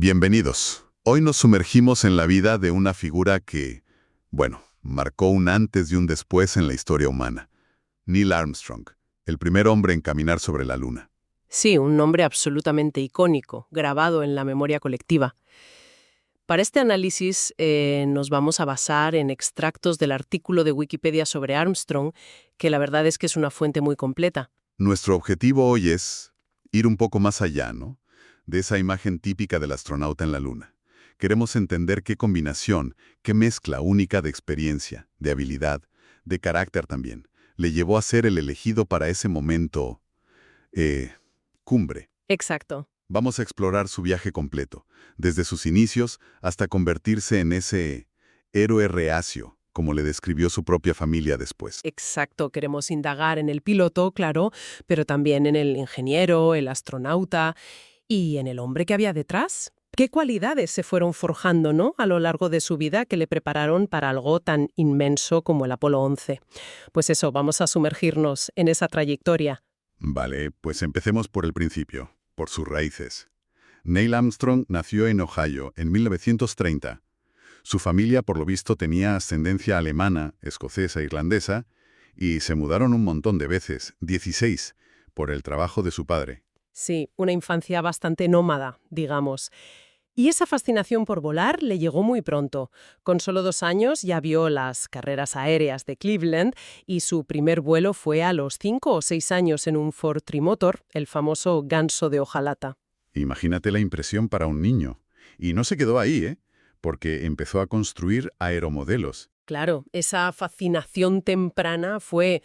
Bienvenidos. Hoy nos sumergimos en la vida de una figura que, bueno, marcó un antes y un después en la historia humana. Neil Armstrong, el primer hombre en caminar sobre la Luna. Sí, un nombre absolutamente icónico, grabado en la memoria colectiva. Para este análisis nos vamos a basar en extractos del artículo de Wikipedia sobre Armstrong, que la verdad es que es una fuente muy completa. Nuestro objetivo hoy es ir un poco más allá, ¿no? De esa imagen típica del astronauta en la Luna. Queremos entender qué combinación, qué mezcla única de experiencia, de habilidad, de carácter también, le llevó a ser el elegido para ese momento, cumbre. Exacto. Vamos a explorar su viaje completo, desde sus inicios hasta convertirse en ese héroe reacio, como le describió su propia familia después. Exacto, queremos indagar en el piloto, claro, pero también en el ingeniero, el astronauta y en el hombre que había detrás. ¿Qué cualidades se fueron forjando, ¿no?, a lo largo de su vida que le prepararon para algo tan inmenso como el Apolo 11? Pues eso, vamos a sumergirnos en esa trayectoria. Vale, pues empecemos por el principio, por sus raíces. Neil Armstrong nació en Ohio en 1930. Su familia, por lo visto, tenía ascendencia alemana, escocesa, irlandesa, y se mudaron un montón de veces, 16, por el trabajo de su padre. Sí, una infancia bastante nómada, digamos. Y esa fascinación por volar le llegó muy pronto. Con solo 2 años ya vio las carreras aéreas de Cleveland y su primer vuelo fue a los 5 o 6 años en un Ford Trimotor, el famoso ganso de hojalata. Imagínate la impresión para un niño. Y no se quedó ahí, ¿eh? Porque empezó a construir aeromodelos. Claro, esa fascinación temprana fue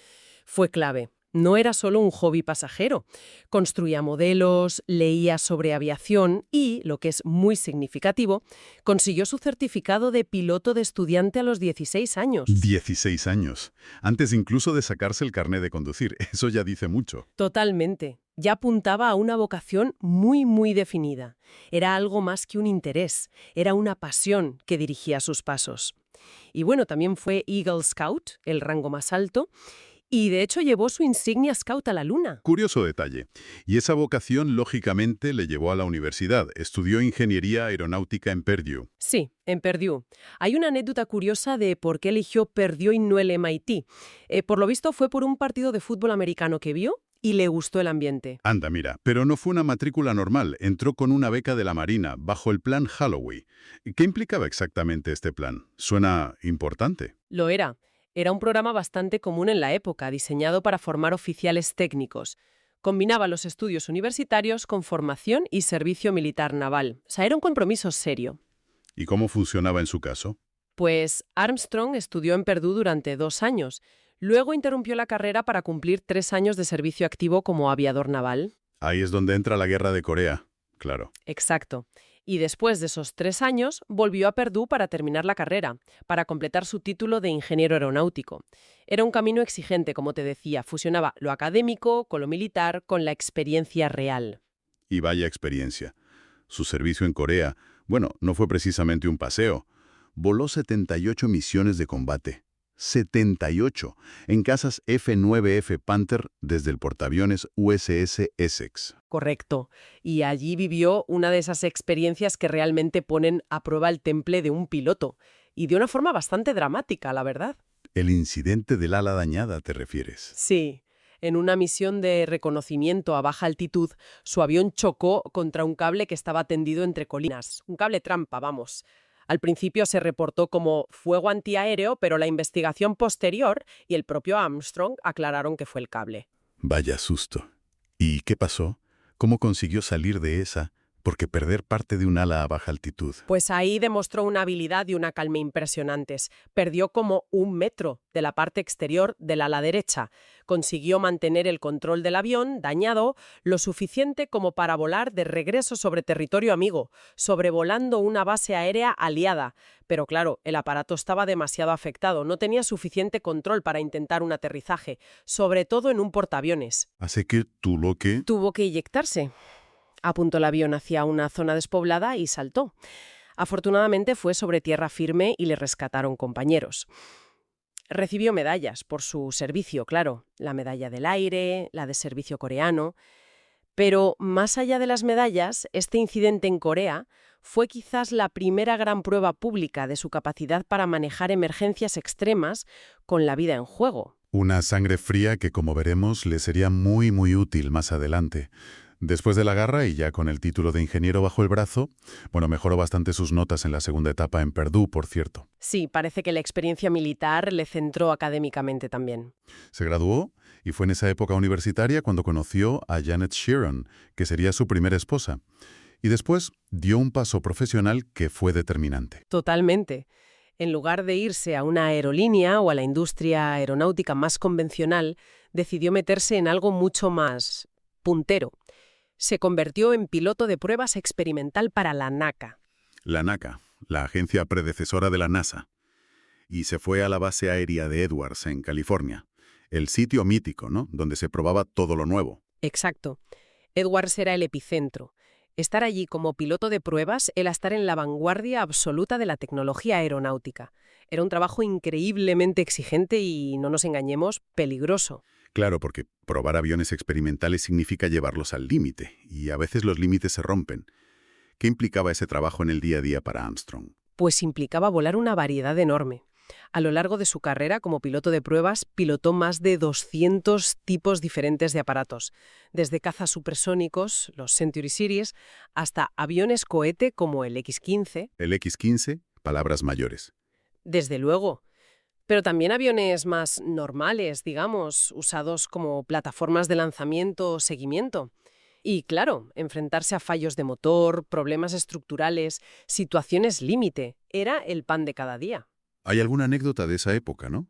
clave. No era solo un hobby pasajero. Construía modelos, leía sobre aviación y, lo que es muy significativo, consiguió su certificado de piloto de estudiante a los 16 años. 16 años. Antes incluso de sacarse el carné de conducir. Eso ya dice mucho. Totalmente. Ya apuntaba a una vocación muy, muy definida. Era algo más que un interés, era una pasión que dirigía sus pasos. Y bueno, también fue Eagle Scout, el rango más alto, y de hecho llevó su insignia Scout a la Luna. Curioso detalle. Y esa vocación, lógicamente, le llevó a la universidad. Estudió ingeniería aeronáutica en Purdue. Sí, en Purdue. Hay una anécdota curiosa de por qué eligió Purdue y no el MIT. Por lo visto fue por un partido de fútbol americano que vio y le gustó el ambiente. Anda, mira, pero no fue una matrícula normal. Entró con una beca de la Marina, bajo el plan Holloway. ¿Qué implicaba exactamente este plan? Suena importante. Lo era. Era un programa bastante común en la época, diseñado para formar oficiales técnicos. Combinaba los estudios universitarios con formación y servicio militar naval. O sea, era un compromiso serio. ¿Y cómo funcionaba en su caso? Pues Armstrong estudió en Purdue durante 2 años. Luego interrumpió la carrera para cumplir 3 años de servicio activo como aviador naval. Ahí es donde entra la guerra de Corea. Claro. Exacto. Y después de esos 3 años, volvió a Purdue para terminar la carrera, para completar su título de ingeniero aeronáutico. Era un camino exigente, como te decía, fusionaba lo académico con lo militar, con la experiencia real. Y vaya experiencia. Su servicio en Corea, bueno, no fue precisamente un paseo. Voló 78 misiones de combate. 78 en cazas F-9F Panther desde el portaaviones USS Essex. Correcto. Y allí vivió una de esas experiencias que realmente ponen a prueba el temple de un piloto. Y de una forma bastante dramática, la verdad. El incidente del ala dañada, ¿te refieres? Sí. En una misión de reconocimiento a baja altitud, su avión chocó contra un cable que estaba tendido entre colinas. Un cable trampa, vamos. Al principio se reportó como fuego antiaéreo, pero la investigación posterior y el propio Armstrong aclararon que fue el cable. Vaya susto. ¿Y qué pasó? ¿Cómo consiguió salir de esa? Porque perder parte de un ala a baja altitud. Pues ahí demostró una habilidad y una calma impresionantes. Perdió como 1 metro de la parte exterior del ala derecha. Consiguió mantener el control del avión, dañado, lo suficiente como para volar de regreso sobre territorio amigo, sobrevolando una base aérea aliada. Pero claro, el aparato estaba demasiado afectado, no tenía suficiente control para intentar un aterrizaje, sobre todo en un portaaviones. Así que Tuvo que inyectarse. Apuntó el avión hacia una zona despoblada y saltó. Afortunadamente fue sobre tierra firme y le rescataron compañeros. Recibió medallas por su servicio, claro, la medalla del aire, la de servicio coreano. Pero más allá de las medallas, este incidente en Corea Fue quizás la primera gran prueba pública de su capacidad para manejar emergencias extremas con la vida en juego. Una sangre fría que, como veremos, le sería muy, muy útil más adelante. Después de la guerra y ya con el título de ingeniero bajo el brazo, mejoró bastante sus notas en la segunda etapa en Purdue, por cierto. Sí, parece que la experiencia militar le centró académicamente también. Se graduó y fue en esa época universitaria cuando conoció a Janet Sheeran, que sería su primera esposa. Y después dio un paso profesional que fue determinante. Totalmente. En lugar de irse a una aerolínea o a la industria aeronáutica más convencional, decidió meterse en algo mucho más puntero. Se convirtió en piloto de pruebas experimental para la NACA. La NACA, la agencia predecesora de la NASA. Y se fue a la base aérea de Edwards, en California. El sitio mítico, ¿no? Donde se probaba todo lo nuevo. Exacto. Edwards era el epicentro. Estar allí como piloto de pruebas era estar en la vanguardia absoluta de la tecnología aeronáutica. Era un trabajo increíblemente exigente y, no nos engañemos, peligroso. Claro, porque probar aviones experimentales significa llevarlos al límite, y a veces los límites se rompen. ¿Qué implicaba ese trabajo en el día a día para Armstrong? Pues implicaba volar una variedad enorme. A lo largo de su carrera como piloto de pruebas, pilotó más de 200 tipos diferentes de aparatos, desde cazas supersónicos, los Century Series, hasta aviones cohete como el X-15. El X-15, palabras mayores. Desde luego. Pero también aviones más normales, digamos, usados como plataformas de lanzamiento o seguimiento. Y claro, enfrentarse a fallos de motor, problemas estructurales, situaciones límite, era el pan de cada día. Hay alguna anécdota de esa época, ¿no?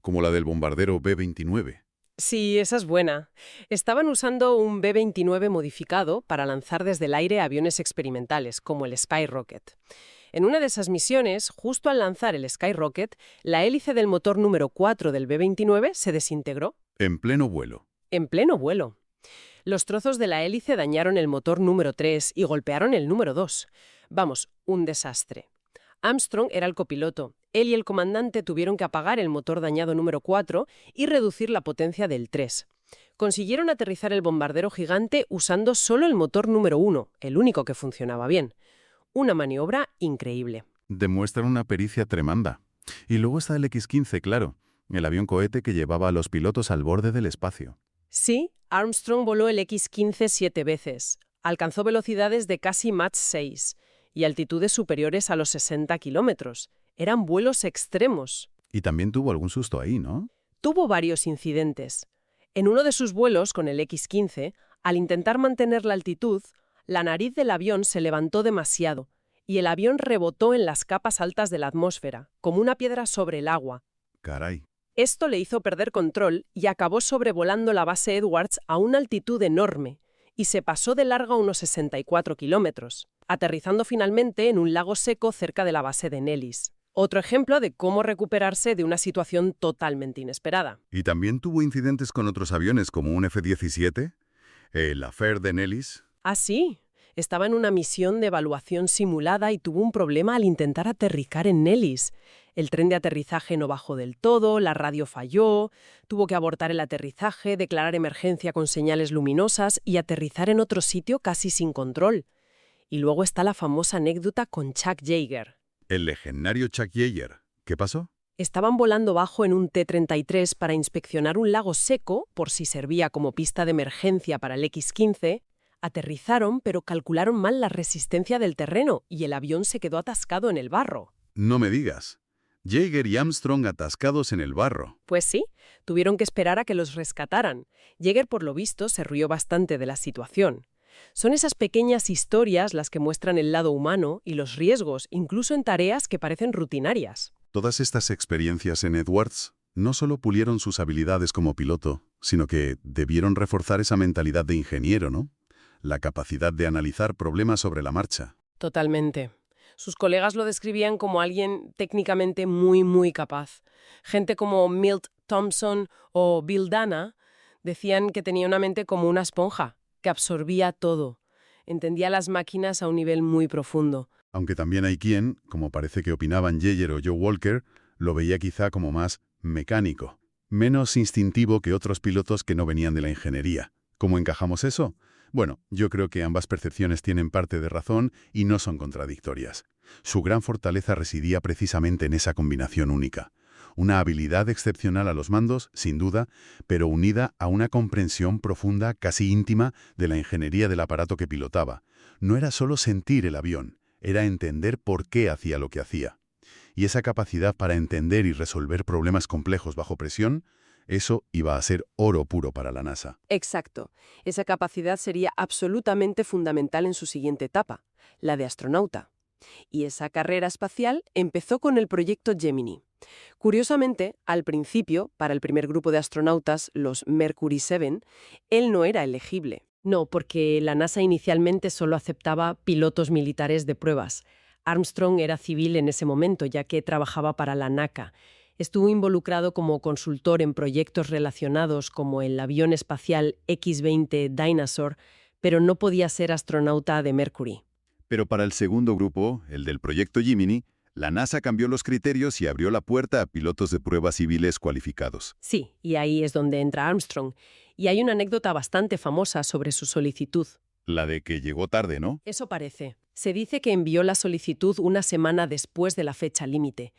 Como la del bombardero B-29. Sí, esa es buena. Estaban usando un B-29 modificado para lanzar desde el aire aviones experimentales, como el Skyrocket. En una de esas misiones, justo al lanzar el Skyrocket, la hélice del motor número 4 del B-29 se desintegró. En pleno vuelo. En pleno vuelo. Los trozos de la hélice dañaron el motor número 3 y golpearon el número 2. Vamos, un desastre. Armstrong era el copiloto. Él y el comandante tuvieron que apagar el motor dañado número 4 y reducir la potencia del 3. Consiguieron aterrizar el bombardero gigante usando solo el motor número 1, el único que funcionaba bien. Una maniobra increíble. Demuestran una pericia tremenda. Y luego está el X-15, claro, el avión cohete que llevaba a los pilotos al borde del espacio. Sí, Armstrong voló el X-15 7 veces. Alcanzó velocidades de casi Mach 6 y altitudes superiores a los 60 kilómetros. Eran vuelos extremos. Y también tuvo algún susto ahí, ¿no? Tuvo varios incidentes. En uno de sus vuelos con el X-15, al intentar mantener la altitud, la nariz del avión se levantó demasiado y el avión rebotó en las capas altas de la atmósfera, como una piedra sobre el agua. Caray. Esto le hizo perder control y acabó sobrevolando la base Edwards a una altitud enorme y se pasó de largo a unos 64 kilómetros, aterrizando finalmente en un lago seco cerca de la base de Nellis. Otro ejemplo de cómo recuperarse de una situación totalmente inesperada. ¿Y también tuvo incidentes con otros aviones como un F-17? ¿El Affair de Nellis? Ah, sí. Estaba en una misión de evaluación simulada y tuvo un problema al intentar aterrizar en Nellis. El tren de aterrizaje no bajó del todo, la radio falló, tuvo que abortar el aterrizaje, declarar emergencia con señales luminosas y aterrizar en otro sitio casi sin control. Y luego está la famosa anécdota con Chuck Yeager. El legendario Chuck Yeager. ¿Qué pasó? Estaban volando bajo en un T-33 para inspeccionar un lago seco, por si servía como pista de emergencia para el X-15. Aterrizaron, pero calcularon mal la resistencia del terreno y el avión se quedó atascado en el barro. No me digas. Yeager y Armstrong atascados en el barro. Pues sí, tuvieron que esperar a que los rescataran. Yeager, por lo visto, se rió bastante de la situación. Son esas pequeñas historias las que muestran el lado humano y los riesgos, incluso en tareas que parecen rutinarias. Todas estas experiencias en Edwards no solo pulieron sus habilidades como piloto, sino que debieron reforzar esa mentalidad de ingeniero, ¿no? La capacidad de analizar problemas sobre la marcha. Totalmente. Sus colegas lo describían como alguien técnicamente muy capaz. Gente como Milt Thompson o Bill Dana decían que tenía una mente como una esponja, que absorbía todo. Entendía las máquinas a un nivel muy profundo. Aunque también hay quien, como parece que opinaban Yeager o Joe Walker, lo veía quizá como más mecánico, menos instintivo que otros pilotos que no venían de la ingeniería. ¿Cómo encajamos eso? Bueno, yo creo que ambas percepciones tienen parte de razón y no son contradictorias. Su gran fortaleza residía precisamente en esa combinación única. Una habilidad excepcional a los mandos, sin duda, pero unida a una comprensión profunda, casi íntima, de la ingeniería del aparato que pilotaba. No era solo sentir el avión, era entender por qué hacía lo que hacía. Y esa capacidad para entender y resolver problemas complejos bajo presión, eso iba a ser oro puro para la NASA. Exacto. Esa capacidad sería absolutamente fundamental en su siguiente etapa, la de astronauta. Y esa carrera espacial empezó con el proyecto Gemini. Curiosamente, al principio, para el primer grupo de astronautas, los Mercury 7, él no era elegible. No, porque la NASA inicialmente solo aceptaba pilotos militares de pruebas. Armstrong era civil en ese momento, ya que trabajaba para la NACA. Estuvo involucrado como consultor en proyectos relacionados como el avión espacial X-20 Dyna-Soar, pero no podía ser astronauta de Mercury. Pero para el segundo grupo, el del proyecto Gemini, la NASA cambió los criterios y abrió la puerta a pilotos de pruebas civiles cualificados. Sí, y ahí es donde entra Armstrong. Y hay una anécdota bastante famosa sobre su solicitud. La de que llegó tarde, ¿no? Eso parece. Se dice que envió la solicitud una semana después de la fecha límite.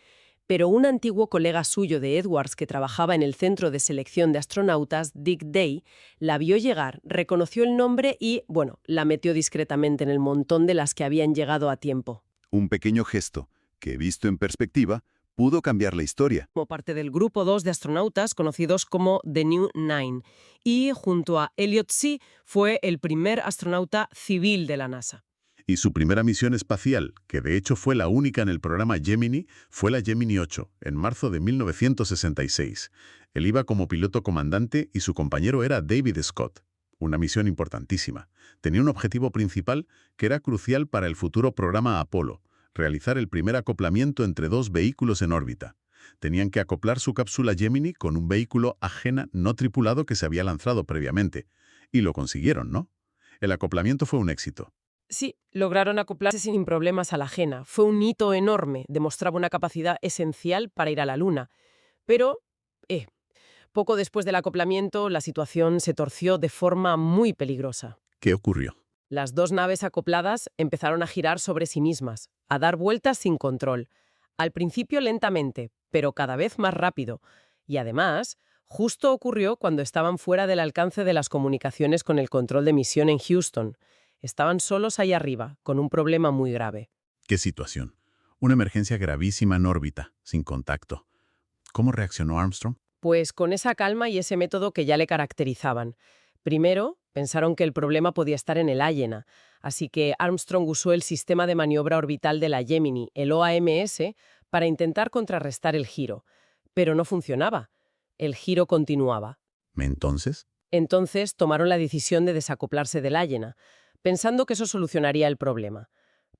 Pero un antiguo colega suyo de Edwards que trabajaba en el Centro de Selección de Astronautas, Dick Day, la vio llegar, reconoció el nombre y, bueno, la metió discretamente en el montón de las que habían llegado a tiempo. Un pequeño gesto que, visto en perspectiva, pudo cambiar la historia. Como parte del Grupo 2 de astronautas conocidos como The New Nine. Y, junto a Elliot See, fue el primer astronauta civil de la NASA. Y su primera misión espacial, que de hecho fue la única en el programa Gemini, fue la Gemini 8, en marzo de 1966. Él iba como piloto comandante y su compañero era David Scott. Una misión importantísima. Tenía un objetivo principal que era crucial para el futuro programa Apolo, realizar el primer acoplamiento entre dos vehículos en órbita. Tenían que acoplar su cápsula Gemini con un vehículo Agena no tripulado que se había lanzado previamente. Y lo consiguieron, ¿no? El acoplamiento fue un éxito. Sí, lograron acoplarse sin problemas a la Agena. Fue un hito enorme, demostraba una capacidad esencial para ir a la Luna. Pero, poco después del acoplamiento, la situación se torció de forma muy peligrosa. ¿Qué ocurrió? Las dos naves acopladas empezaron a girar sobre sí mismas, a dar vueltas sin control. Al principio lentamente, pero cada vez más rápido. Y además, justo ocurrió cuando estaban fuera del alcance de las comunicaciones con el control de misión en Houston. Estaban solos ahí arriba, con un problema muy grave. ¿Qué situación? Una emergencia gravísima en órbita, sin contacto. ¿Cómo reaccionó Armstrong? Pues con esa calma y ese método que ya le caracterizaban. Primero, pensaron que el problema podía estar en el Agena, así que Armstrong usó el sistema de maniobra orbital de la Gemini, el OAMS, para intentar contrarrestar el giro. Pero no funcionaba. El giro continuaba. ¿Entonces? Entonces tomaron la decisión de desacoplarse del Agena, pensando que eso solucionaría el problema.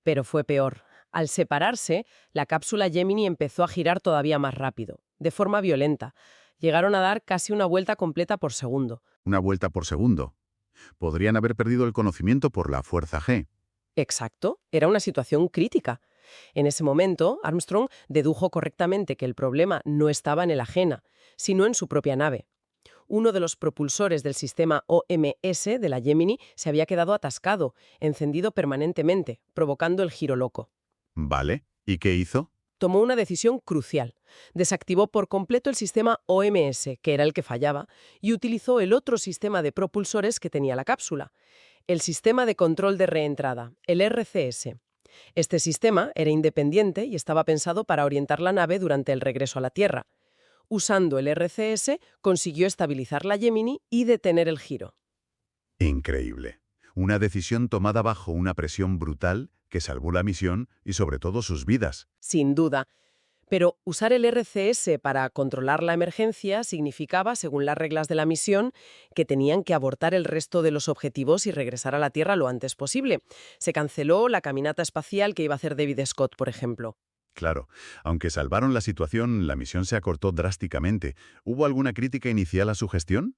Pero fue peor. Al separarse, la cápsula Gemini empezó a girar todavía más rápido, de forma violenta. Llegaron a dar casi una vuelta completa por segundo. Una vuelta por segundo. Podrían haber perdido el conocimiento por la fuerza G. Exacto, era una situación crítica. En ese momento, Armstrong dedujo correctamente que el problema no estaba en el Agena, sino en su propia nave. Uno de los propulsores del sistema OMS de la Gemini se había quedado atascado, encendido permanentemente, provocando el giro loco. Vale. ¿Y qué hizo? Tomó una decisión crucial. Desactivó por completo el sistema OMS, que era el que fallaba, y utilizó el otro sistema de propulsores que tenía la cápsula, el sistema de control de reentrada, el RCS. Este sistema era independiente y estaba pensado para orientar la nave durante el regreso a la Tierra. Usando el RCS, consiguió estabilizar la Gemini y detener el giro. Increíble. Una decisión tomada bajo una presión brutal que salvó la misión y sobre todo sus vidas. Sin duda. Pero usar el RCS para controlar la emergencia significaba, según las reglas de la misión, que tenían que abortar el resto de los objetivos y regresar a la Tierra lo antes posible. Se canceló la caminata espacial que iba a hacer David Scott, por ejemplo. Claro, aunque salvaron la situación, la misión se acortó drásticamente. ¿Hubo alguna crítica inicial a su gestión?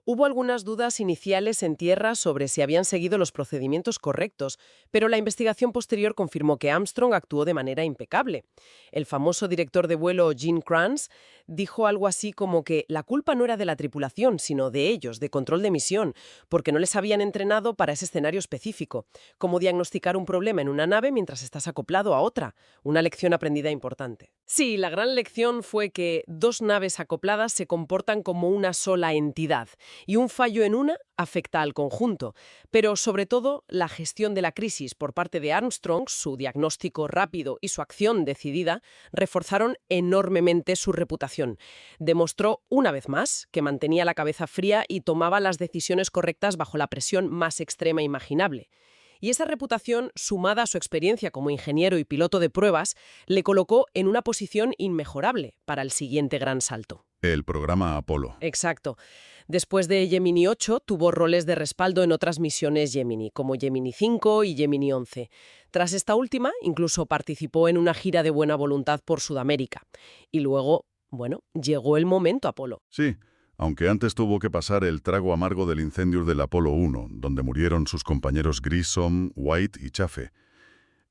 Hubo algunas dudas iniciales en tierra sobre si habían seguido los procedimientos correctos, pero la investigación posterior confirmó que Armstrong actuó de manera impecable. El famoso director de vuelo Gene Kranz dijo algo así como que la culpa no era de la tripulación, sino de ellos, de control de misión, porque no les habían entrenado para ese escenario específico, como diagnosticar un problema en una nave mientras estás acoplado a otra, una lección aprendida importante. Sí, la gran lección fue que dos naves acopladas se comportan como una sola entidad, y un fallo en una afecta al conjunto. Pero, sobre todo, la gestión de la crisis por parte de Armstrong, su diagnóstico rápido y su acción decidida, reforzaron enormemente su reputación. Demostró, una vez más, que mantenía la cabeza fría y tomaba las decisiones correctas bajo la presión más extrema imaginable. Y esa reputación, sumada a su experiencia como ingeniero y piloto de pruebas, le colocó en una posición inmejorable para el siguiente gran salto. El programa Apolo. Exacto. Después de Gemini 8, tuvo roles de respaldo en otras misiones Gemini, como Gemini 5 y Gemini 11. Tras esta última, incluso participó en una gira de buena voluntad por Sudamérica. Y luego, llegó el momento Apolo. Sí, aunque antes tuvo que pasar el trago amargo del incendio del Apolo 1, donde murieron sus compañeros Grissom, White y Chaffee.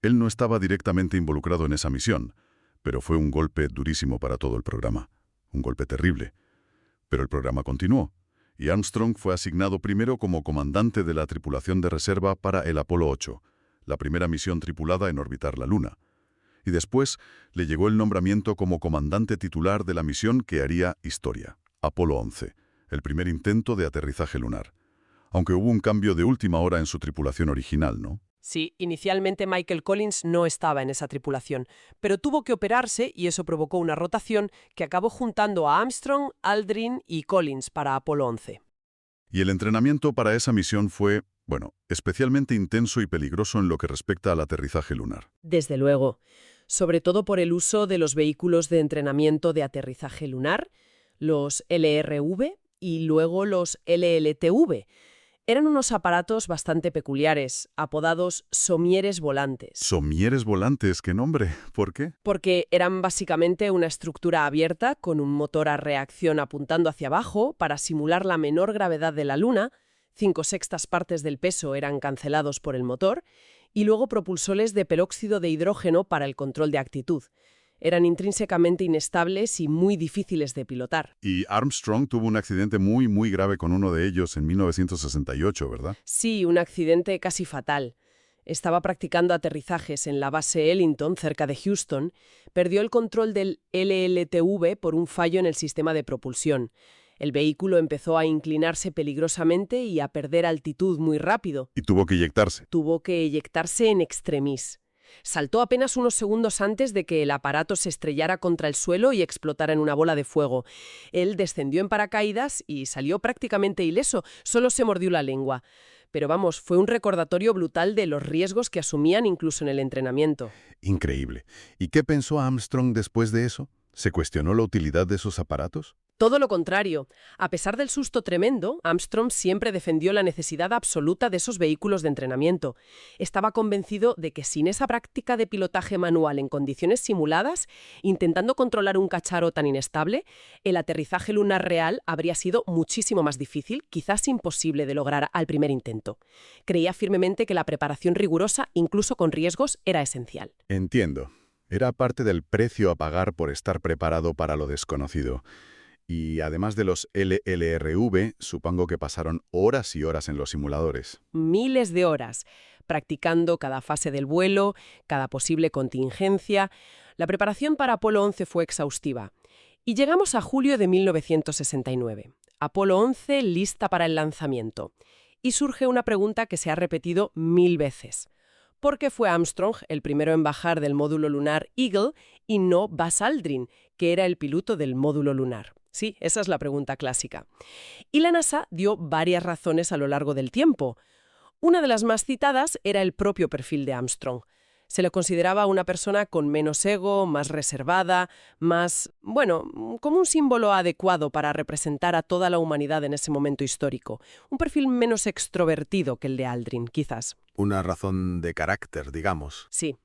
Él no estaba directamente involucrado en esa misión, pero fue un golpe durísimo para todo el programa. Un golpe terrible. Pero el programa continuó, y Armstrong fue asignado primero como comandante de la tripulación de reserva para el Apolo 8, la primera misión tripulada en orbitar la Luna. Y después le llegó el nombramiento como comandante titular de la misión que haría historia, Apolo 11, el primer intento de aterrizaje lunar. Aunque hubo un cambio de última hora en su tripulación original, ¿no? Sí, inicialmente Michael Collins no estaba en esa tripulación, pero tuvo que operarse y eso provocó una rotación que acabó juntando a Armstrong, Aldrin y Collins para Apolo 11. Y el entrenamiento para esa misión fue, especialmente intenso y peligroso en lo que respecta al aterrizaje lunar. Desde luego, sobre todo por el uso de los vehículos de entrenamiento de aterrizaje lunar, los LRV y luego los LLTV. Eran unos aparatos bastante peculiares, apodados somieres volantes. ¿Somieres volantes? ¿Qué nombre? ¿Por qué? Porque eran básicamente una estructura abierta con un motor a reacción apuntando hacia abajo para simular la menor gravedad de la Luna, 5/6 partes del peso eran cancelados por el motor, y luego propulsores de peróxido de hidrógeno para el control de actitud. Eran intrínsecamente inestables y muy difíciles de pilotar. Y Armstrong tuvo un accidente muy, muy grave con uno de ellos en 1968, ¿verdad? Sí, un accidente casi fatal. Estaba practicando aterrizajes en la base Ellington, cerca de Houston. Perdió el control del LLTV por un fallo en el sistema de propulsión. El vehículo empezó a inclinarse peligrosamente y a perder altitud muy rápido. Y tuvo que eyectarse. Tuvo que eyectarse en extremis. Saltó apenas unos segundos antes de que el aparato se estrellara contra el suelo y explotara en una bola de fuego. Él descendió en paracaídas y salió prácticamente ileso, solo se mordió la lengua. Pero fue un recordatorio brutal de los riesgos que asumían incluso en el entrenamiento. Increíble. ¿Y qué pensó Armstrong después de eso? ¿Se cuestionó la utilidad de esos aparatos? Todo lo contrario. A pesar del susto tremendo, Armstrong siempre defendió la necesidad absoluta de esos vehículos de entrenamiento. Estaba convencido de que sin esa práctica de pilotaje manual en condiciones simuladas, intentando controlar un cacharro tan inestable, el aterrizaje lunar real habría sido muchísimo más difícil, quizás imposible de lograr al primer intento. Creía firmemente que la preparación rigurosa, incluso con riesgos, era esencial. Entiendo. Era parte del precio a pagar por estar preparado para lo desconocido. Y además de los LLRV, supongo que pasaron horas y horas en los simuladores. Miles de horas, practicando cada fase del vuelo, cada posible contingencia. La preparación para Apolo 11 fue exhaustiva. Y llegamos a julio de 1969. Apolo 11 lista para el lanzamiento. Y surge una pregunta que se ha repetido 1000 veces. ¿Por qué fue Armstrong el primero en bajar del módulo lunar Eagle y no Buzz Aldrin, que era el piloto del módulo lunar? Sí, esa es la pregunta clásica. Y la NASA dio varias razones a lo largo del tiempo. Una de las más citadas era el propio perfil de Armstrong. Se le consideraba una persona con menos ego, más reservada, como un símbolo adecuado para representar a toda la humanidad en ese momento histórico. Un perfil menos extrovertido que el de Aldrin, quizás. Una razón de carácter, digamos. Sí.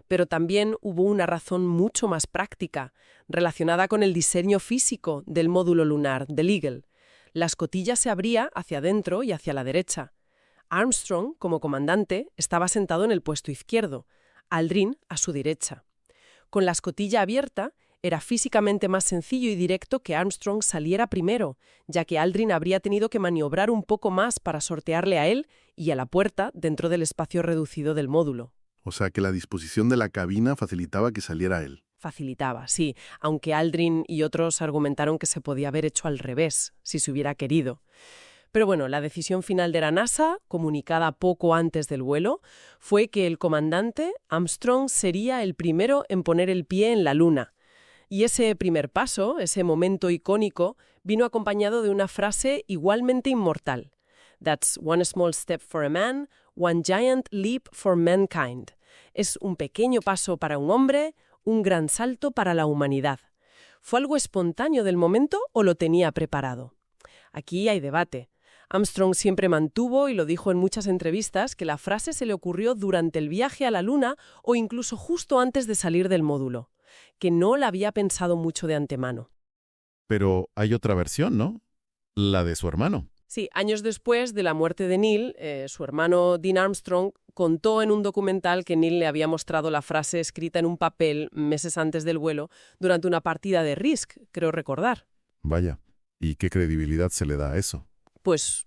Pero también hubo una razón mucho más práctica, relacionada con el diseño físico del módulo lunar, del Eagle. La escotilla se abría hacia adentro y hacia la derecha. Armstrong, como comandante, estaba sentado en el puesto izquierdo, Aldrin a su derecha. Con la escotilla abierta, era físicamente más sencillo y directo que Armstrong saliera primero, ya que Aldrin habría tenido que maniobrar un poco más para sortearle a él y a la puerta dentro del espacio reducido del módulo. O sea que la disposición de la cabina facilitaba que saliera él. Facilitaba, sí, aunque Aldrin y otros argumentaron que se podía haber hecho al revés, si se hubiera querido. Pero bueno, la decisión final de la NASA, comunicada poco antes del vuelo, fue que el comandante, Armstrong, sería el primero en poner el pie en la Luna. Y ese primer paso, ese momento icónico, vino acompañado de una frase igualmente inmortal. That's one small step for a man, one giant leap for mankind. Es un pequeño paso para un hombre, un gran salto para la humanidad. ¿Fue algo espontáneo del momento o lo tenía preparado? Aquí hay debate. Armstrong siempre mantuvo, y lo dijo en muchas entrevistas, que la frase se le ocurrió durante el viaje a la Luna o incluso justo antes de salir del módulo, que no la había pensado mucho de antemano. Pero hay otra versión, ¿no? La de su hermano. Sí, años después de la muerte de Neil, su hermano Dean Armstrong contó en un documental que Neil le había mostrado la frase escrita en un papel meses antes del vuelo durante una partida de Risk, creo recordar. Vaya, ¿y qué credibilidad se le da a eso? Pues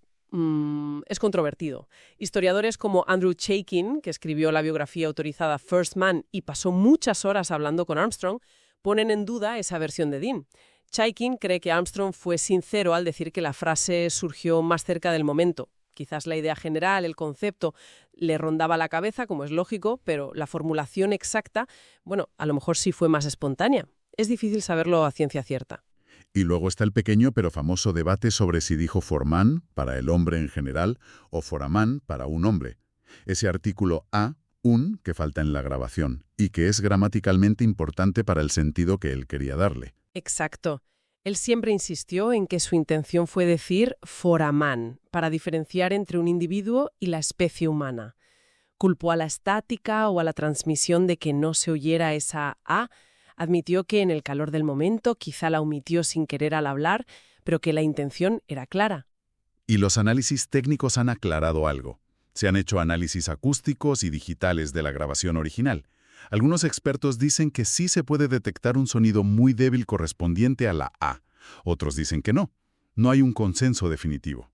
es controvertido. Historiadores como Andrew Chaikin, que escribió la biografía autorizada First Man y pasó muchas horas hablando con Armstrong, ponen en duda esa versión de Dean. Chaikin cree que Armstrong fue sincero al decir que la frase surgió más cerca del momento. Quizás la idea general, el concepto, le rondaba la cabeza, como es lógico, pero la formulación exacta, bueno, a lo mejor sí fue más espontánea. Es difícil saberlo a ciencia cierta. Y luego está el pequeño pero famoso debate sobre si dijo forman, para el hombre en general, o foraman, para un hombre. Ese artículo a, un, que falta en la grabación, y que es gramaticalmente importante para el sentido que él quería darle. Exacto. Él siempre insistió en que su intención fue decir foraman, para diferenciar entre un individuo y la especie humana. Culpó a la estática o a la transmisión de que no se oyera esa a. Admitió que en el calor del momento quizá la omitió sin querer al hablar, pero que la intención era clara. Y los análisis técnicos han aclarado algo. Se han hecho análisis acústicos y digitales de la grabación original. Algunos expertos dicen que sí se puede detectar un sonido muy débil correspondiente a la A. Otros dicen que no. No hay un consenso definitivo.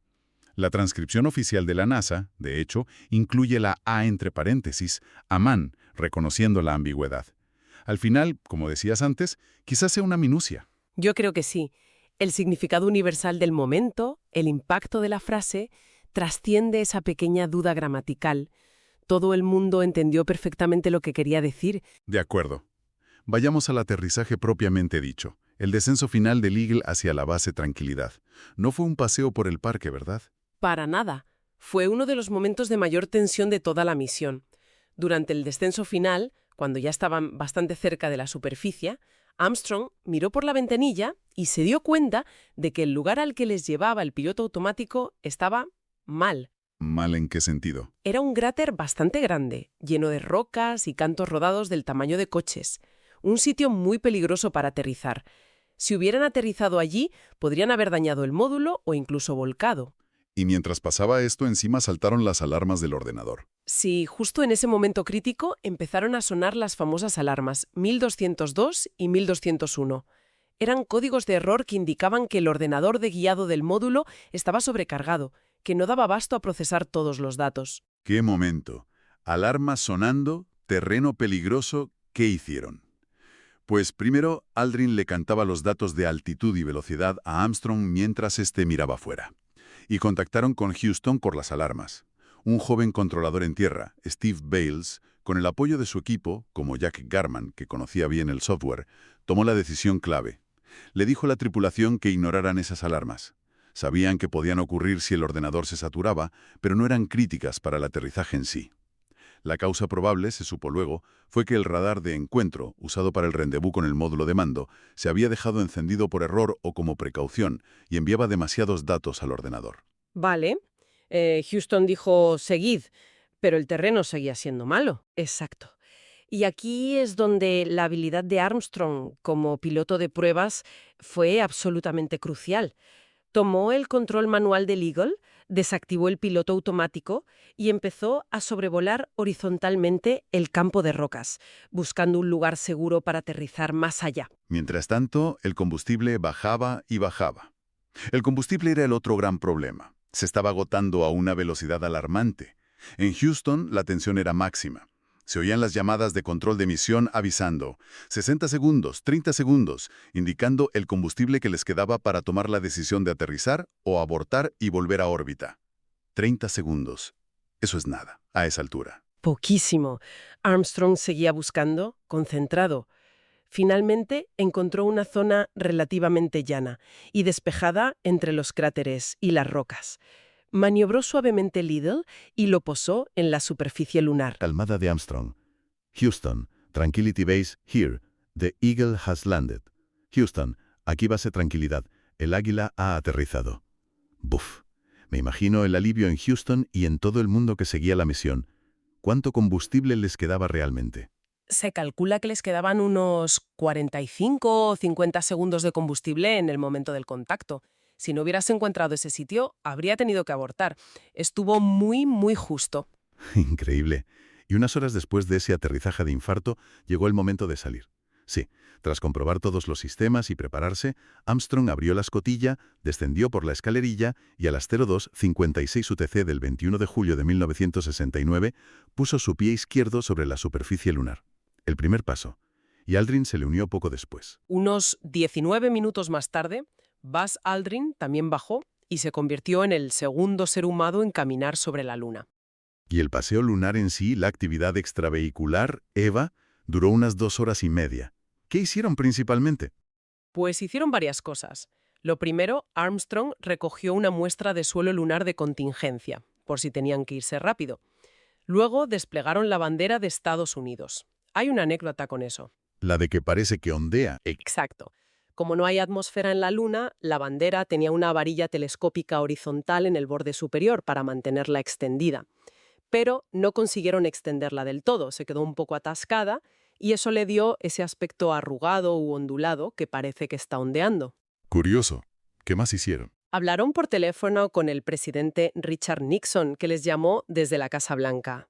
La transcripción oficial de la NASA, de hecho, incluye la A entre paréntesis, amán, reconociendo la ambigüedad. Al final, como decías antes, quizás sea una minucia. Yo creo que sí. El significado universal del momento, el impacto de la frase, trasciende esa pequeña duda gramatical. Todo el mundo entendió perfectamente lo que quería decir. De acuerdo. Vayamos al aterrizaje propiamente dicho. El descenso final del Eagle hacia la base Tranquilidad. No fue un paseo por el parque, ¿verdad? Para nada. Fue uno de los momentos de mayor tensión de toda la misión. Durante el descenso final, cuando ya estaban bastante cerca de la superficie, Armstrong miró por la ventanilla y se dio cuenta de que el lugar al que les llevaba el piloto automático estaba mal. ¿Mal en qué sentido? Era un cráter bastante grande, lleno de rocas y cantos rodados del tamaño de coches. Un sitio muy peligroso para aterrizar. Si hubieran aterrizado allí, podrían haber dañado el módulo o incluso volcado. Y mientras pasaba esto, encima saltaron las alarmas del ordenador. Sí, justo en ese momento crítico empezaron a sonar las famosas alarmas 1202 y 1201. Eran códigos de error que indicaban que el ordenador de guiado del módulo estaba sobrecargado, que no daba abasto a procesar todos los datos. ¡Qué momento! Alarmas sonando, terreno peligroso, ¿qué hicieron? Pues primero, Aldrin le cantaba los datos de altitud y velocidad a Armstrong mientras éste miraba afuera. Y contactaron con Houston por las alarmas. Un joven controlador en tierra, Steve Bales, con el apoyo de su equipo, como Jack Garman, que conocía bien el software, tomó la decisión clave. Le dijo a la tripulación que ignoraran esas alarmas. Sabían que podían ocurrir si el ordenador se saturaba, pero no eran críticas para el aterrizaje en sí. La causa probable, se supo luego, fue que el radar de encuentro, usado para el rendezvous con el módulo de mando, se había dejado encendido por error o como precaución y enviaba demasiados datos al ordenador. Vale. Houston dijo, seguid, pero el terreno seguía siendo malo. Exacto. Y aquí es donde la habilidad de Armstrong como piloto de pruebas fue absolutamente crucial. Tomó el control manual del Eagle, desactivó el piloto automático y empezó a sobrevolar horizontalmente el campo de rocas, buscando un lugar seguro para aterrizar más allá. Mientras tanto, el combustible bajaba y bajaba. El combustible era el otro gran problema. Se estaba agotando a una velocidad alarmante. En Houston, la tensión era máxima. Se oían las llamadas de control de misión avisando 60 segundos, 30 segundos, indicando el combustible que les quedaba para tomar la decisión de aterrizar o abortar y volver a órbita. 30 segundos. Eso es nada, a esa altura. Poquísimo. Armstrong seguía buscando, concentrado. Finalmente encontró una zona relativamente llana y despejada entre los cráteres y las rocas. Maniobró suavemente el Eagle y lo posó en la superficie lunar. Calmada de Armstrong. Houston, Tranquility Base, here. The Eagle has landed. Houston, aquí base tranquilidad. El águila ha aterrizado. Buf. Me imagino el alivio en Houston y en todo el mundo que seguía la misión. ¿Cuánto combustible les quedaba realmente? Se calcula que les quedaban unos 45 o 50 segundos de combustible en el momento del contacto. Si no hubieras encontrado ese sitio, habría tenido que abortar. Estuvo muy, muy justo. Increíble. Y unas horas después de ese aterrizaje de infarto, llegó el momento de salir. Sí, tras comprobar todos los sistemas y prepararse, Armstrong abrió la escotilla, descendió por la escalerilla y a las 02:56 UTC del 21 de julio de 1969 puso su pie izquierdo sobre la superficie lunar. El primer paso. Y Aldrin se le unió poco después. Unos 19 minutos más tarde, Buzz Aldrin también bajó y se convirtió en el segundo ser humano en caminar sobre la Luna. Y el paseo lunar en sí, la actividad extravehicular, EVA, duró unas 2 horas y media. ¿Qué hicieron principalmente? Pues hicieron varias cosas. Lo primero, Armstrong recogió una muestra de suelo lunar de contingencia, por si tenían que irse rápido. Luego desplegaron la bandera de Estados Unidos. Hay una anécdota con eso. La de que parece que ondea. Exacto. Como no hay atmósfera en la Luna, la bandera tenía una varilla telescópica horizontal en el borde superior para mantenerla extendida. Pero no consiguieron extenderla del todo, se quedó un poco atascada y eso le dio ese aspecto arrugado u ondulado que parece que está ondeando. Curioso. ¿Qué más hicieron? Hablaron por teléfono con el presidente Richard Nixon, que les llamó desde la Casa Blanca.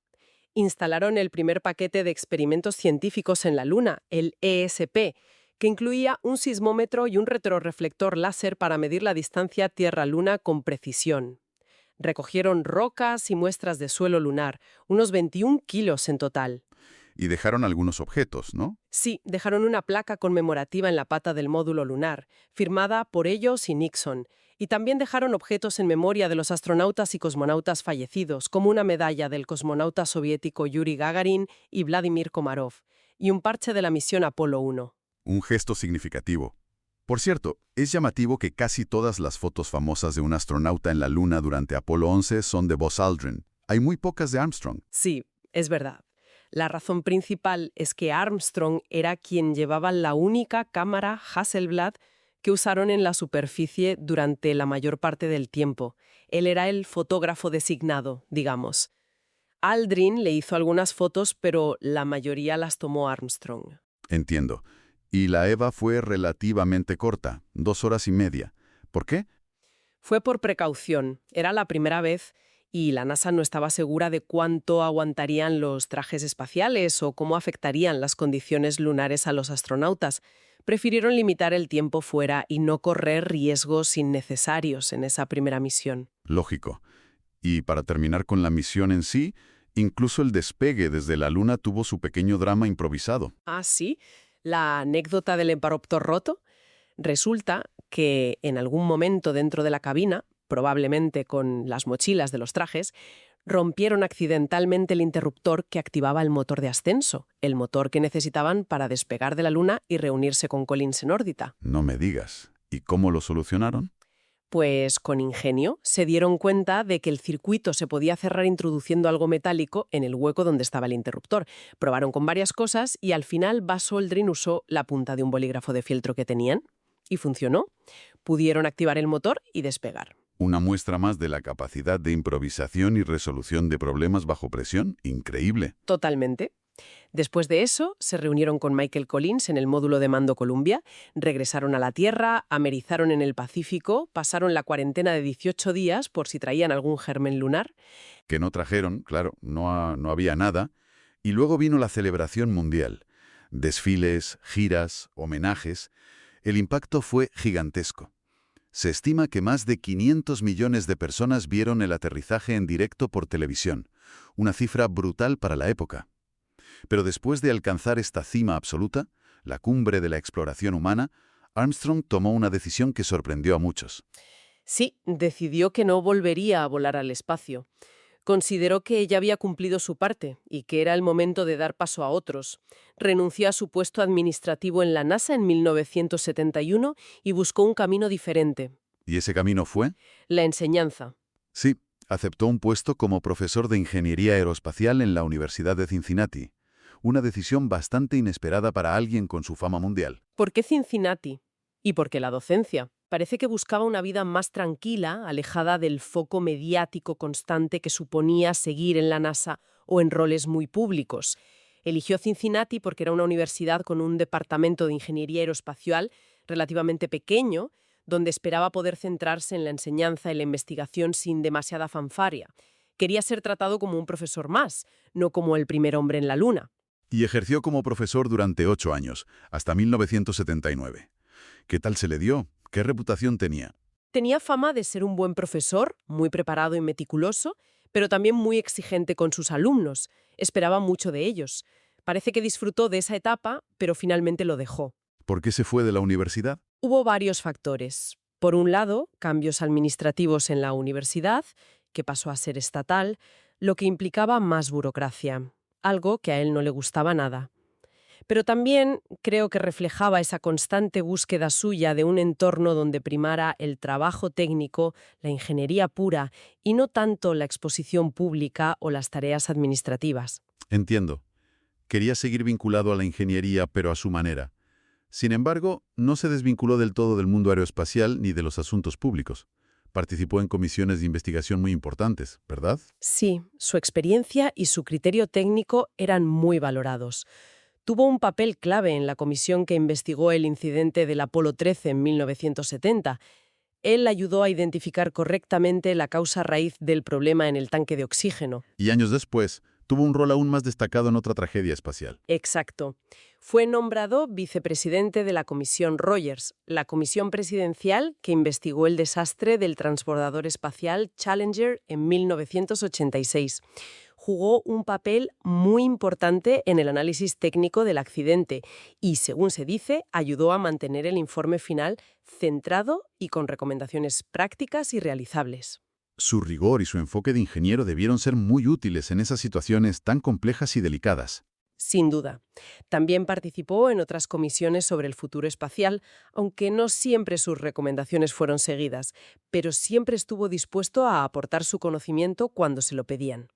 Instalaron el primer paquete de experimentos científicos en la Luna, el ESP, que incluía un sismómetro y un retroreflector láser para medir la distancia Tierra-Luna con precisión. Recogieron rocas y muestras de suelo lunar, unos 21 kilos en total. Y dejaron algunos objetos, ¿no? Sí, dejaron una placa conmemorativa en la pata del módulo lunar, firmada por ellos y Nixon. Y también dejaron objetos en memoria de los astronautas y cosmonautas fallecidos, como una medalla del cosmonauta soviético Yuri Gagarin y Vladimir Komarov, y un parche de la misión Apolo 1. Un gesto significativo. Por cierto, es llamativo que casi todas las fotos famosas de un astronauta en la Luna durante Apolo 11 son de Buzz Aldrin. Hay muy pocas de Armstrong. Sí, es verdad. La razón principal es que Armstrong era quien llevaba la única cámara Hasselblad que usaron en la superficie durante la mayor parte del tiempo. Él era el fotógrafo designado, digamos. Aldrin le hizo algunas fotos, pero la mayoría las tomó Armstrong. Entiendo. Y la EVA fue relativamente corta, 2 horas y media. ¿Por qué? Fue por precaución. Era la primera vez y la NASA no estaba segura de cuánto aguantarían los trajes espaciales o cómo afectarían las condiciones lunares a los astronautas. Prefirieron limitar el tiempo fuera y no correr riesgos innecesarios en esa primera misión. Lógico. Y para terminar con la misión en sí, incluso el despegue desde la Luna tuvo su pequeño drama improvisado. ¿Ah, sí? ¿La anécdota del emparoptor roto? Resulta que en algún momento dentro de la cabina, probablemente con las mochilas de los trajes, rompieron accidentalmente el interruptor que activaba el motor de ascenso, el motor que necesitaban para despegar de la Luna y reunirse con Collins en órbita. No me digas. ¿Y cómo lo solucionaron? Pues con ingenio se dieron cuenta de que el circuito se podía cerrar introduciendo algo metálico en el hueco donde estaba el interruptor. Probaron con varias cosas y al final Buzz Aldrin usó la punta de un bolígrafo de fieltro que tenían y funcionó. Pudieron activar el motor y despegar. Una muestra más de la capacidad de improvisación y resolución de problemas bajo presión. Increíble. Totalmente. Después de eso, se reunieron con Michael Collins en el módulo de mando Columbia, regresaron a la Tierra, amerizaron en el Pacífico, pasaron la cuarentena de 18 días por si traían algún germen lunar. Que no trajeron, claro, no había nada. Y luego vino la celebración mundial. Desfiles, giras, homenajes. El impacto fue gigantesco. Se estima que más de 500 millones de personas vieron el aterrizaje en directo por televisión, una cifra brutal para la época. Pero después de alcanzar esta cima absoluta, la cumbre de la exploración humana, Armstrong tomó una decisión que sorprendió a muchos. Sí, decidió que no volvería a volar al espacio. Consideró que ya había cumplido su parte y que era el momento de dar paso a otros. Renunció a su puesto administrativo en la NASA en 1971 y buscó un camino diferente. ¿Y ese camino fue? La enseñanza. Sí, aceptó un puesto como profesor de Ingeniería Aeroespacial en la Universidad de Cincinnati. Una decisión bastante inesperada para alguien con su fama mundial. ¿Por qué Cincinnati? ¿Y por qué la docencia? Parece que buscaba una vida más tranquila, alejada del foco mediático constante que suponía seguir en la NASA o en roles muy públicos. Eligió Cincinnati porque era una universidad con un departamento de ingeniería aeroespacial relativamente pequeño, donde esperaba poder centrarse en la enseñanza y la investigación sin demasiada fanfarria. Quería ser tratado como un profesor más, no como el primer hombre en la Luna. Y ejerció como profesor durante 8 años, hasta 1979. ¿Qué tal se le dio? ¿Qué reputación tenía? Tenía fama de ser un buen profesor, muy preparado y meticuloso, pero también muy exigente con sus alumnos. Esperaba mucho de ellos. Parece que disfrutó de esa etapa, pero finalmente lo dejó. ¿Por qué se fue de la universidad? Hubo varios factores. Por un lado, cambios administrativos en la universidad, que pasó a ser estatal, lo que implicaba más burocracia, algo que a él no le gustaba nada. Pero también creo que reflejaba esa constante búsqueda suya de un entorno donde primara el trabajo técnico, la ingeniería pura, y no tanto la exposición pública o las tareas administrativas. Entiendo. Quería seguir vinculado a la ingeniería, pero a su manera. Sin embargo, no se desvinculó del todo del mundo aeroespacial ni de los asuntos públicos. Participó en comisiones de investigación muy importantes, ¿verdad? Sí, su experiencia y su criterio técnico eran muy valorados. Tuvo un papel clave en la comisión que investigó el incidente del Apolo 13 en 1970. Él ayudó a identificar correctamente la causa raíz del problema en el tanque de oxígeno. Y años después, tuvo un rol aún más destacado en otra tragedia espacial. Exacto. Fue nombrado vicepresidente de la Comisión Rogers, la comisión presidencial que investigó el desastre del transbordador espacial Challenger en 1986. Jugó un papel muy importante en el análisis técnico del accidente y, según se dice, ayudó a mantener el informe final centrado y con recomendaciones prácticas y realizables. Su rigor y su enfoque de ingeniero debieron ser muy útiles en esas situaciones tan complejas y delicadas. Sin duda. También participó en otras comisiones sobre el futuro espacial, aunque no siempre sus recomendaciones fueron seguidas, pero siempre estuvo dispuesto a aportar su conocimiento cuando se lo pedían.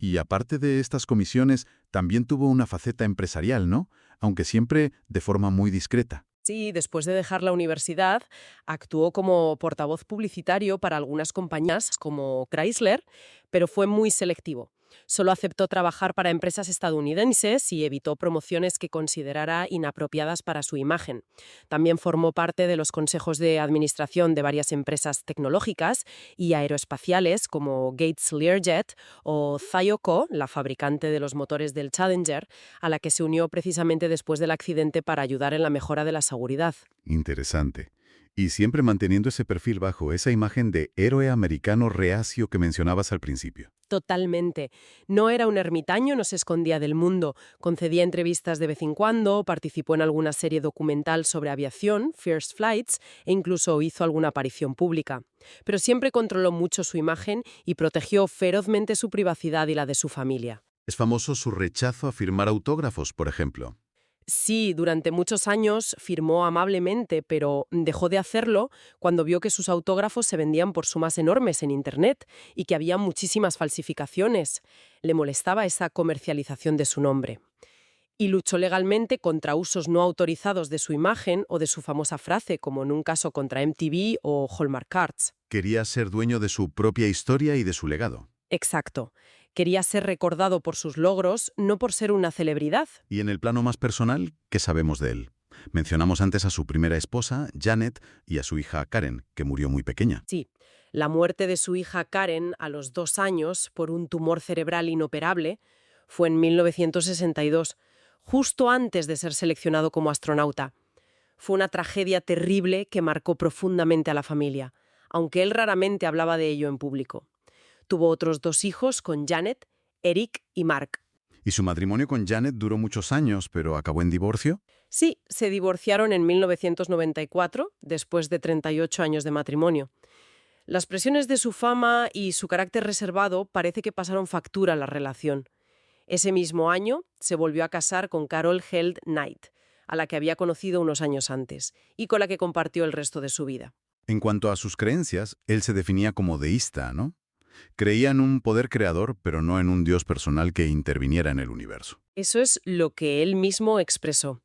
Y aparte de estas comisiones, también tuvo una faceta empresarial, ¿no? Aunque siempre de forma muy discreta. Sí, después de dejar la universidad, actuó como portavoz publicitario para algunas compañías como Chrysler, pero fue muy selectivo. Solo aceptó trabajar para empresas estadounidenses y evitó promociones que considerara inapropiadas para su imagen. También formó parte de los consejos de administración de varias empresas tecnológicas y aeroespaciales como Gates Learjet o Thayo Co., la fabricante de los motores del Challenger, a la que se unió precisamente después del accidente para ayudar en la mejora de la seguridad. Interesante. Y siempre manteniendo ese perfil bajo, esa imagen de héroe americano reacio que mencionabas al principio. Totalmente. No era un ermitaño, no se escondía del mundo. Concedía entrevistas de vez en cuando, participó en alguna serie documental sobre aviación, First Flights, e incluso hizo alguna aparición pública. Pero siempre controló mucho su imagen y protegió ferozmente su privacidad y la de su familia. Es famoso su rechazo a firmar autógrafos, por ejemplo. Sí, durante muchos años firmó amablemente, pero dejó de hacerlo cuando vio que sus autógrafos se vendían por sumas enormes en Internet y que había muchísimas falsificaciones. Le molestaba esa comercialización de su nombre. Y luchó legalmente contra usos no autorizados de su imagen o de su famosa frase, como en un caso contra MTV o Hallmark Cards. Quería ser dueño de su propia historia y de su legado. Exacto. Quería ser recordado por sus logros, no por ser una celebridad. Y en el plano más personal, ¿qué sabemos de él? Mencionamos antes a su primera esposa, Janet, y a su hija Karen, que murió muy pequeña. Sí, la muerte de su hija Karen a los 2 años por un tumor cerebral inoperable fue en 1962, justo antes de ser seleccionado como astronauta. Fue una tragedia terrible que marcó profundamente a la familia, aunque él raramente hablaba de ello en público. Tuvo otros 2 hijos con Janet, Eric y Mark. Y su matrimonio con Janet duró muchos años, pero acabó en divorcio. Sí, se divorciaron en 1994, después de 38 años de matrimonio. Las presiones de su fama y su carácter reservado parece que pasaron factura a la relación. Ese mismo año se volvió a casar con Carol Held Knight, a la que había conocido unos años antes, y con la que compartió el resto de su vida. En cuanto a sus creencias, él se definía como deísta, ¿no? Creía en un poder creador, pero no en un Dios personal que interviniera en el universo. Eso es lo que él mismo expresó.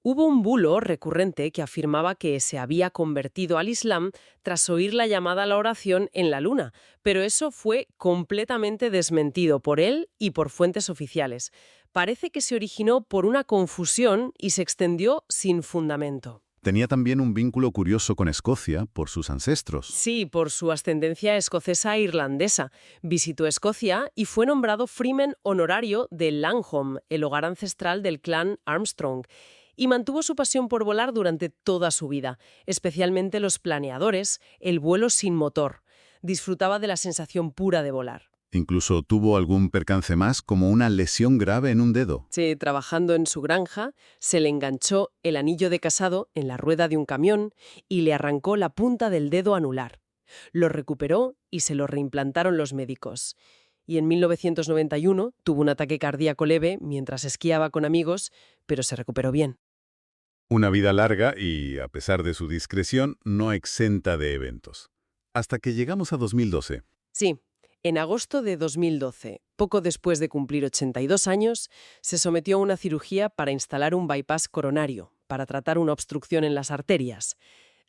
Hubo un bulo recurrente que afirmaba que se había convertido al Islam tras oír la llamada a la oración en la Luna, pero eso fue completamente desmentido por él y por fuentes oficiales. Parece que se originó por una confusión y se extendió sin fundamento. Tenía también un vínculo curioso con Escocia por sus ancestros. Sí, por su ascendencia escocesa e irlandesa. Visitó Escocia y fue nombrado Freeman honorario de Langholm, el hogar ancestral del clan Armstrong. Y mantuvo su pasión por volar durante toda su vida, especialmente los planeadores, el vuelo sin motor. Disfrutaba de la sensación pura de volar. Incluso tuvo algún percance más, como una lesión grave en un dedo. Sí, trabajando en su granja, se le enganchó el anillo de casado en la rueda de un camión y le arrancó la punta del dedo anular. Lo recuperó y se lo reimplantaron los médicos. Y en 1991 tuvo un ataque cardíaco leve mientras esquiaba con amigos, pero se recuperó bien. Una vida larga y, a pesar de su discreción, no exenta de eventos. Hasta que llegamos a 2012. Sí. En agosto de 2012, poco después de cumplir 82 años, se sometió a una cirugía para instalar un bypass coronario, para tratar una obstrucción en las arterias.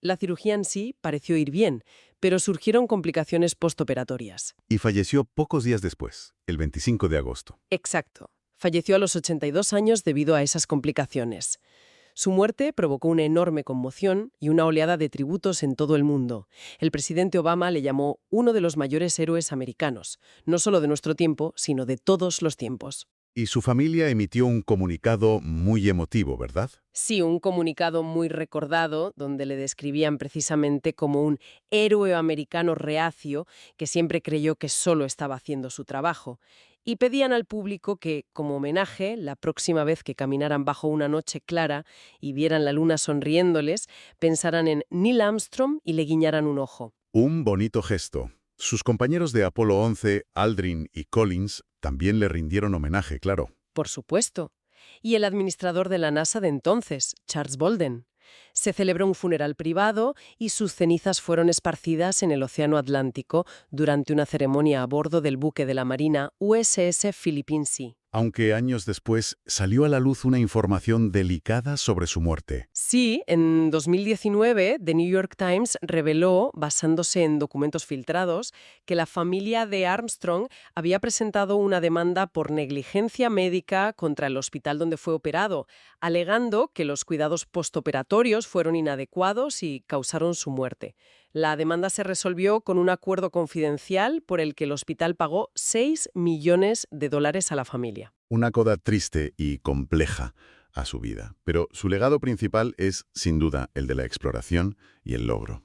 La cirugía en sí pareció ir bien, pero surgieron complicaciones postoperatorias. Y falleció pocos días después, el 25 de agosto. Exacto. Falleció a los 82 años debido a esas complicaciones. Su muerte provocó una enorme conmoción y una oleada de tributos en todo el mundo. El presidente Obama le llamó uno de los mayores héroes americanos, no solo de nuestro tiempo, sino de todos los tiempos. Y su familia emitió un comunicado muy emotivo, ¿verdad? Sí, un comunicado muy recordado donde le describían precisamente como un héroe americano reacio que siempre creyó que solo estaba haciendo su trabajo. Y pedían al público que, como homenaje, la próxima vez que caminaran bajo una noche clara y vieran la luna sonriéndoles, pensaran en Neil Armstrong y le guiñaran un ojo. Un bonito gesto. Sus compañeros de Apolo 11, Aldrin y Collins, también le rindieron homenaje, claro. Por supuesto. Y el administrador de la NASA de entonces, Charles Bolden. Se celebró un funeral privado y sus cenizas fueron esparcidas en el Océano Atlántico durante una ceremonia a bordo del buque de la Marina USS Philippine Sea. Aunque años después salió a la luz una información delicada sobre su muerte. Sí, en 2019, The New York Times reveló, basándose en documentos filtrados, que la familia de Armstrong había presentado una demanda por negligencia médica contra el hospital donde fue operado, alegando que los cuidados postoperatorios fueron inadecuados y causaron su muerte. La demanda se resolvió con un acuerdo confidencial por el que el hospital pagó $6 millones a la familia. Una coda triste y compleja a su vida, pero su legado principal es, sin duda, el de la exploración y el logro.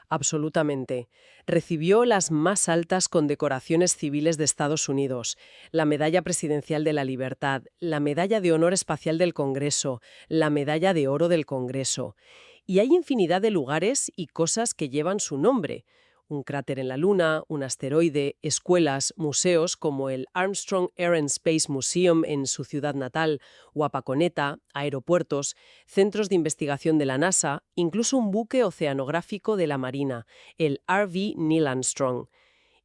Absolutamente. Recibió las más altas condecoraciones civiles de Estados Unidos, la Medalla Presidencial de la Libertad, la Medalla de Honor Espacial del Congreso, la Medalla de Oro del Congreso. Y hay infinidad de lugares y cosas que llevan su nombre. Un cráter en la Luna, un asteroide, escuelas, museos como el Armstrong Air and Space Museum en su ciudad natal, Wapakoneta, aeropuertos, centros de investigación de la NASA, incluso un buque oceanográfico de la Marina, el RV Neil Armstrong.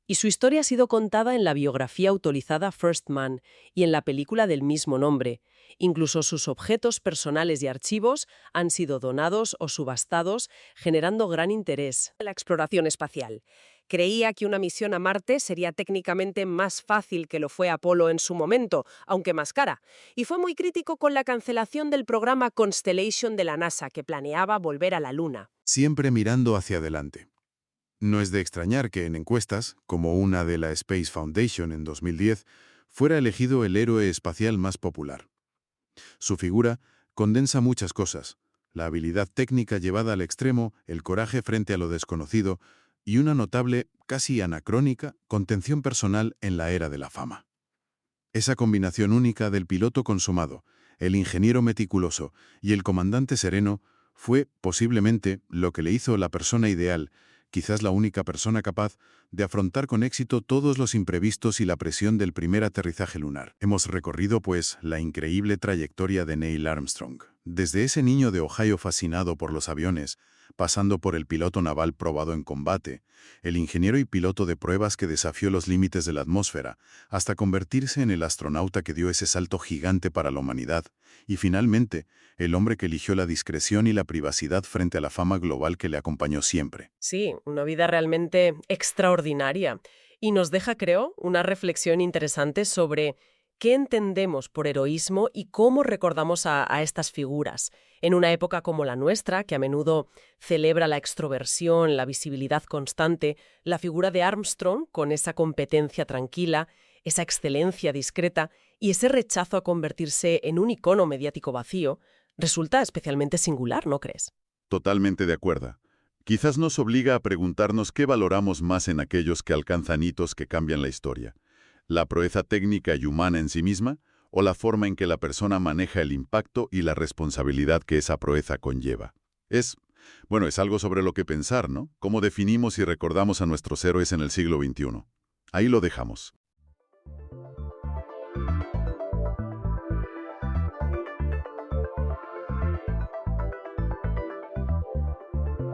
Y su historia ha sido contada en la biografía autorizada First Man y en la película del mismo nombre. Incluso sus objetos personales y archivos han sido donados o subastados, generando gran interés en la exploración espacial. Creía que una misión a Marte sería técnicamente más fácil que lo fue Apolo en su momento, aunque más cara. Y fue muy crítico con la cancelación del programa Constellation de la NASA, que planeaba volver a la Luna. Siempre mirando hacia adelante. No es de extrañar que en encuestas, como una de la Space Foundation en 2010, fuera elegido el héroe espacial más popular. Su figura condensa muchas cosas: la habilidad técnica llevada al extremo, el coraje frente a lo desconocido y una notable, casi anacrónica, contención personal en la era de la fama. Esa combinación única del piloto consumado, el ingeniero meticuloso y el comandante sereno fue, posiblemente, lo que le hizo la persona ideal, quizás la única persona capaz de afrontar con éxito todos los imprevistos y la presión del primer aterrizaje lunar. Hemos recorrido, pues, la increíble trayectoria de Neil Armstrong. Desde ese niño de Ohio fascinado por los aviones, pasando por el piloto naval probado en combate, el ingeniero y piloto de pruebas que desafió los límites de la atmósfera, hasta convertirse en el astronauta que dio ese salto gigante para la humanidad, y finalmente, el hombre que eligió la discreción y la privacidad frente a la fama global que le acompañó siempre. Sí, una vida realmente extraordinaria. Y nos deja, creo, una reflexión interesante sobre qué entendemos por heroísmo y cómo recordamos a estas figuras. En una época como la nuestra, que a menudo celebra la extroversión, la visibilidad constante, la figura de Armstrong, con esa competencia tranquila, esa excelencia discreta y ese rechazo a convertirse en un icono mediático vacío, resulta especialmente singular, ¿no crees? Totalmente de acuerdo. Quizás nos obliga a preguntarnos qué valoramos más en aquellos que alcanzan hitos que cambian la historia: ¿la proeza técnica y humana en sí misma, o la forma en que la persona maneja el impacto y la responsabilidad que esa proeza conlleva? Es algo sobre lo que pensar, ¿no? ¿Cómo definimos y recordamos a nuestros héroes en el siglo XXI? Ahí lo dejamos.